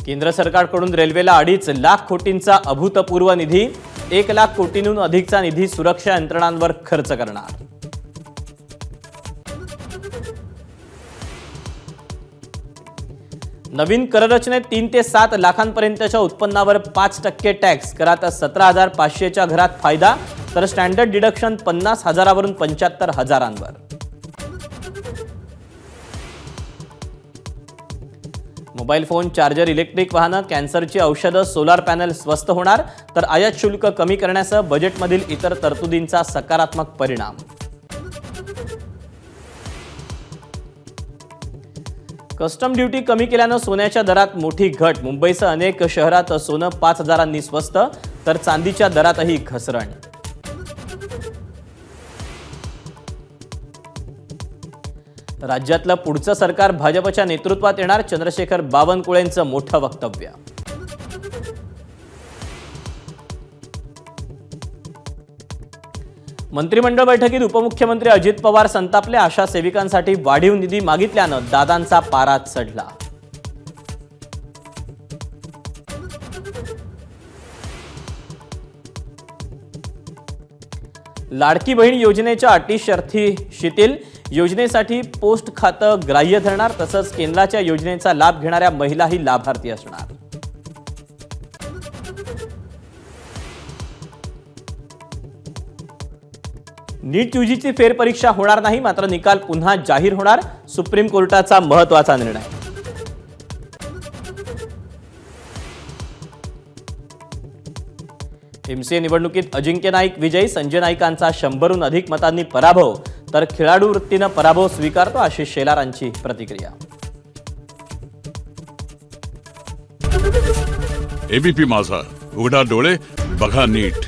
केंद्र सरकारकडून रेल्वेला 2.5 लाख कोटींचा अभूतपूर्व निधी, 1 लाख कोटींहून अधिकचा निधी सुरक्षा यंत्रणांवर खर्च करणार। नवीन कररचनेत 3 ते 7 लाखांपर्यंतच्या उत्पन्नावर 5% टॅक्स, करात 17,500च्या घरात फायदा, तर स्टँडर्ड डिडक्शन 50,000वरून 75,000वर। मोबाईल फोन, चार्जर, इलेक्ट्रिक वाहनं, कॅन्सरची औषधं, सोलार पॅनल स्वस्त होणार, तर आयात शुल्क कमी करण्यासह बजेटमधील इतर तरतुदींचा सकारात्मक परिणाम। कस्टम ड्युटी कमी केल्यानं सोन्याच्या दरात मोठी घट, मुंबईसह अनेक शहरात सोनं 5,000नी स्वस्त, तर चांदीच्या दरातही घसरण। राज्यातलं पुढचं सरकार भाजपच्या नेतृत्वात येणार, चंद्रशेखर बावनकुळेंचं मोठं वक्तव्य। मंत्रिमंडळ बैठकीत उपमुख्यमंत्री अजित पवार संतापले, आशा सेविकांसाठी वाढीव निधी मागितल्यानं दादांचा पारा चढला। लाडकी बहीण योजनेच्या अटी शर्थी शिथिल, योजनेसाठी पोस्ट खातं ग्राह्य धरणार, तसंच केंद्राच्या योजनेचा लाभ घेणाऱ्या महिलाही लाभार्थी असणार। नीट यूजीची फेरपरीक्षा होणार नाही, मात्र निकाल पुन्हा जाहीर होणार, सुप्रीम कोर्टाचा महत्त्वाचा निर्णय। एमसीए निवडणुकीत अजिंक्य नाईक विजयी, संजय नाईकांचा 100हून अधिक मतांनी पराभव, तर खेळाडू वृत्तीनं पराभव स्वीकारतो, आशिष शेलारांची प्रतिक्रिया। एबीपी माझा, उघडा डोळे बघा नीट।